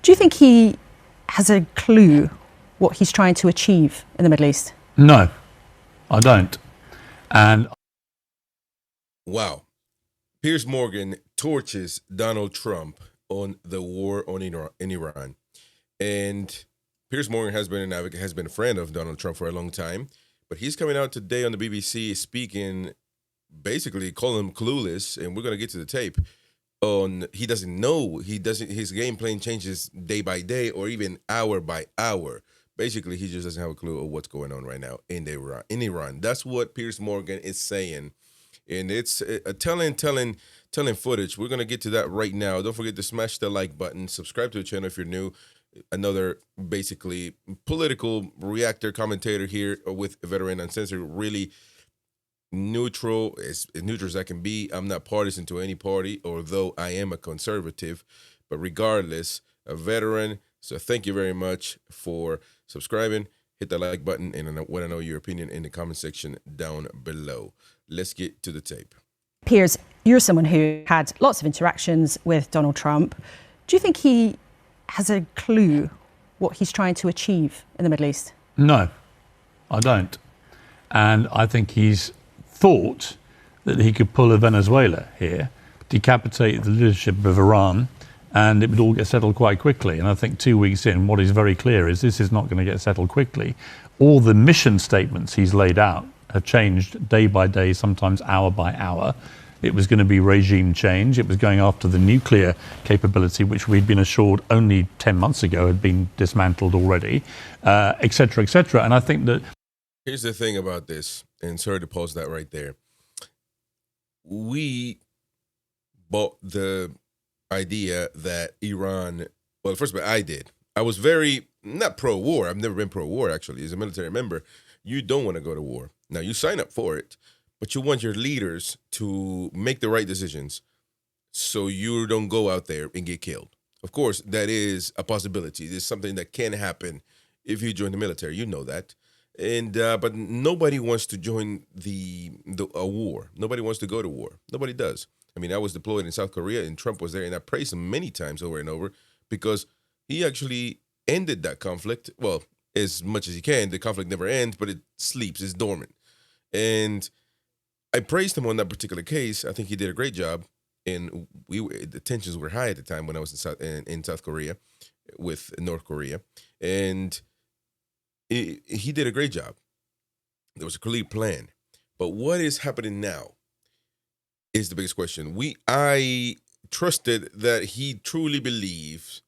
Do you think he has a clue what he's trying to achieve in the Middle East? No, I don't. And wow. Piers Morgan torches Donald Trump on the war on in Iran. And Piers Morgan has been an advocate, has been a friend of Donald Trump for a long time. But he's coming out today on the BBC speaking, basically calling him clueless. And we're going to get to the tape on he doesn't know. His game plan changes day by day or even hour by hour. Basically, he just doesn't have a clue of what's going on right now in Iran. That's what Piers Morgan is saying. And it's a telling footage. We're going to get to that right now. Don't forget to smash the like button. Subscribe to the channel if you're new. Another basically political reactor commentator here with Veteran Uncensored. Really neutral, as neutral as I can be. I'm not partisan to any party, although I am a conservative. But regardless, a veteran. So thank you very much for subscribing. Hit the like button, and I want to know your opinion in the comment section down below. Let's get to the tape. Piers, you're someone who had lots of interactions with Donald Trump. Do you think he has a clue what he's trying to achieve in the Middle East? no, I don't. And I think he's thought that he could pull a Venezuela here, decapitate the leadership of Iran, and it would all get settled quite quickly. And I think 2 weeks in, what is very clear is this is not going to get settled quickly. All the mission statements he's laid out have changed day by day, sometimes hour by hour. It was going to be regime change. It was going after the nuclear capability, which we'd been assured only 10 months ago had been dismantled already, et cetera, et cetera. And I think that... Here's the thing about this, and sorry to pause that right there. We bought the idea that Iran, well, first of all, I did. I was very, not pro-war. I've never been pro-war, actually. As a military member, you don't want to go to war. Now, you sign up for it, but you want your leaders to make the right decisions so you don't go out there and get killed. Of course, that is a possibility. It's something that can happen if you join the military. You know that. And but nobody wants to join a war. Nobody wants to go to war. Nobody does. I mean, I was deployed in South Korea, and Trump was there, and I praised him many times over and over because he actually ended that conflict. Well, as much as he can. The conflict never ends, but it sleeps. It's dormant. And I praised him on that particular case. I think he did a great job. And the tensions were high at the time when I was in South Korea with North Korea. And he did a great job. There was a clear plan. But what is happening now is the biggest question. I trusted that he truly believes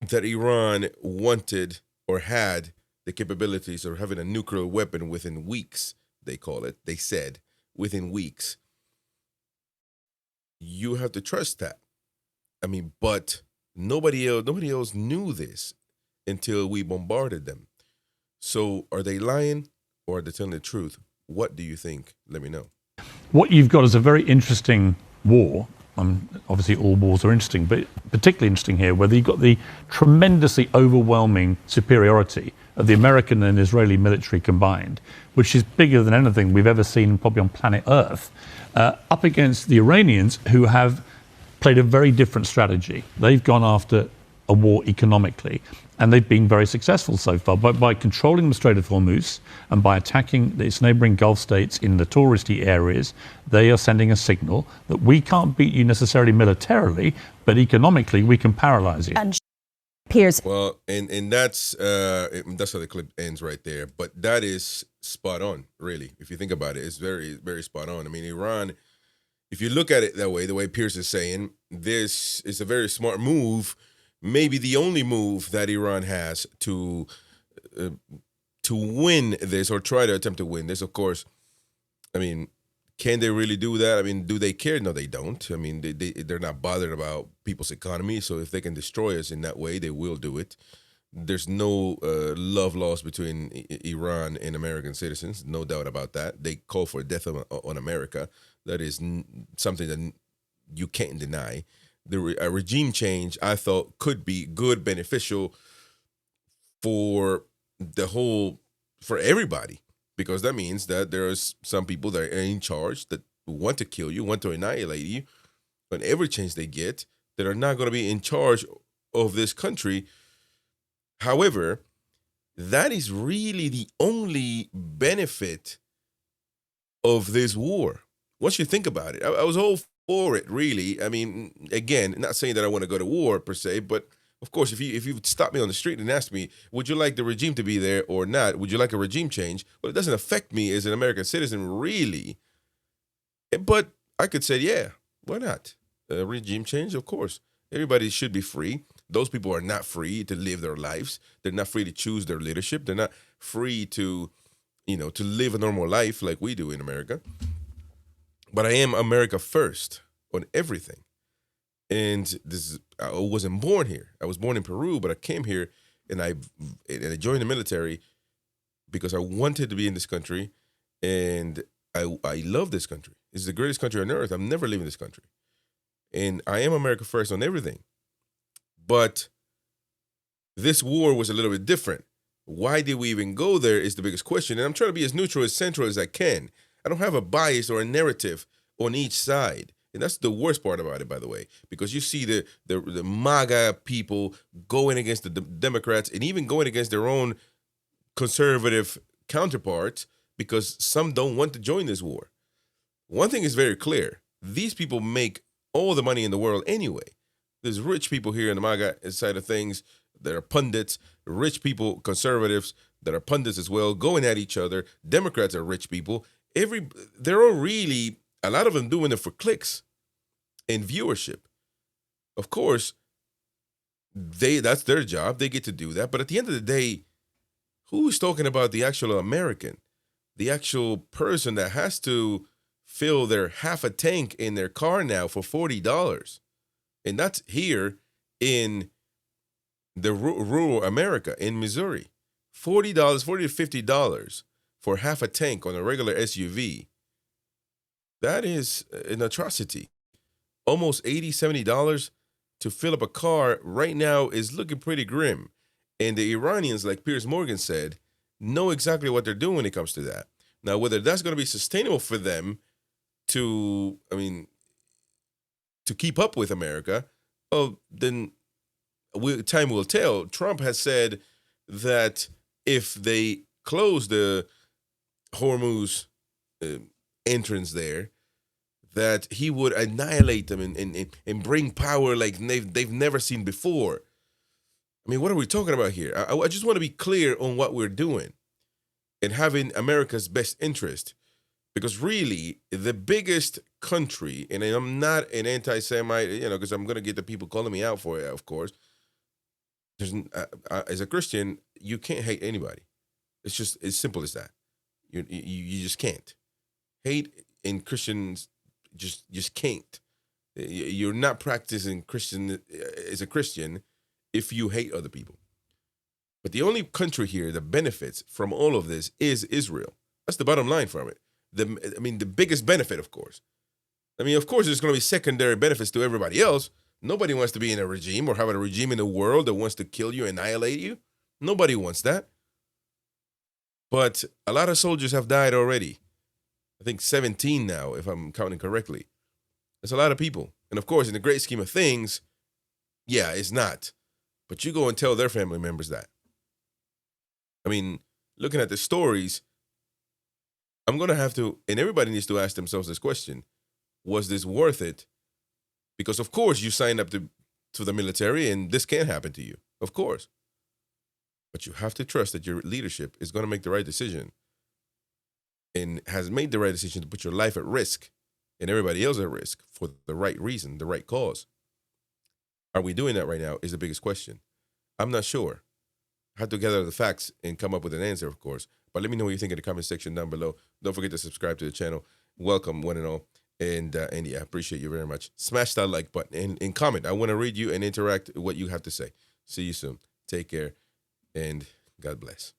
that Iran wanted or had the capabilities of having a nuclear weapon within weeks, they call it. They said within weeks. You have to trust that. I mean, but nobody else knew this until we bombarded them. So are they lying or are they telling the truth? What do you think? Let me know. What you've got is a very interesting war. Obviously, all wars are interesting, but particularly interesting here, where you've got the tremendously overwhelming superiority of the American and Israeli military combined, which is bigger than anything we've ever seen probably on planet Earth, up against the Iranians, who have played a very different strategy. They've gone after a war economically, and they've been very successful so far by controlling the Strait of Hormuz and by attacking its neighboring Gulf states in the touristy areas. They are sending a signal that we can't beat you necessarily militarily, but economically we can paralyze you. And Piers. Well, and that's how the clip ends right there. But that is spot on, really. If you think about it, it's very, very spot on. I mean, Iran, if you look at it that way, the way Piers is saying, this is a very smart move. Maybe the only move that Iran has to win this or try to attempt to win this. Of course, I mean, can they really do that? I mean, do they care? No, they don't. I mean, they're not bothered about people's economy. So if they can destroy us in that way, they will do it. There's no love lost between Iran and American citizens. No doubt about that. They call for death on America. That is something that you can't deny. A regime change, I thought, could be good, beneficial for for everybody, because that means that there's some people that are in charge that want to kill you, want to annihilate you, on every chance they get, that are not going to be in charge of this country. However, that is really the only benefit of this war. Once you think about it, I was all for it, really. I mean, again, not saying that I want to go to war per se, but of course, if you stop me on the street and ask me, would you like the regime to be there or not? Would you like a regime change? Well, it doesn't affect me as an American citizen, really. But I could say, yeah, why not? A regime change, of course. Everybody should be free. Those people are not free to live their lives. They're not free to choose their leadership. They're not free to, to live a normal life like we do in America. But I am America first on everything. And I wasn't born here. I was born in Peru, but I came here and I joined the military because I wanted to be in this country, and I love this country. It's the greatest country on earth. I'm never leaving this country. And I am America first on everything. But this war was a little bit different. Why did we even go there is the biggest question. And I'm trying to be as neutral, as central as I can. I don't have a bias or a narrative on each side. And that's the worst part about it, by the way, because you see the MAGA people going against the Democrats and even going against their own conservative counterparts because some don't want to join this war. One thing is very clear. These people make all the money in the world anyway. There's rich people here in the MAGA side of things that are pundits, rich people, conservatives that are pundits as well, going at each other. Democrats are rich people. They're all really, a lot of them doing it for clicks and viewership. Of course, that's their job. They get to do that. But at the end of the day, who's talking about the actual American, the actual person that has to fill their half a tank in their car now for $40? And that's here in the rural America, in Missouri. $40 to $50 for half a tank on a regular SUV. That is an atrocity. Almost $80, $70 to fill up a car right now is looking pretty grim. And the Iranians, like Piers Morgan said, know exactly what they're doing when it comes to that. Now, whether that's going to be sustainable for them to keep up with America, then time will tell. Trump has said that if they close the Hormuz entrance there, that he would annihilate them and bring power like they've never seen before. I mean, what are we talking about here? I just want to be clear on what we're doing and having America's best interest. Because really, the biggest country, and I'm not an anti-Semite, because I'm going to get the people calling me out for it, of course. As a Christian, you can't hate anybody. It's just as simple as that. You just can't. Hate in Christians just can't. You're not practicing Christian as a Christian if you hate other people. But the only country here that benefits from all of this is Israel. That's the bottom line from it. The biggest benefit, of course. Of course, there's going to be secondary benefits to everybody else. Nobody wants to be in a regime or have a regime in the world that wants to kill you, annihilate you. Nobody wants that. But a lot of soldiers have died already. I think 17 now, if I'm counting correctly. That's a lot of people. And of course, in the great scheme of things, yeah, it's not. But you go and tell their family members that. Looking at the stories, I'm going to have to, and everybody needs to ask themselves this question, was this worth it? Because, of course, you signed up to the military, and this can happen to you, of course. But you have to trust that your leadership is going to make the right decision and has made the right decision to put your life at risk and everybody else at risk for the right reason, the right cause. Are we doing that right now is the biggest question. I'm not sure. I have to gather the facts and come up with an answer, of course. But let me know what you think in the comment section down below. Don't forget to subscribe to the channel. Welcome, one and all. And yeah, I appreciate you very much. Smash that like button and comment. I want to read you and interact with what you have to say. See you soon. Take care, and God bless.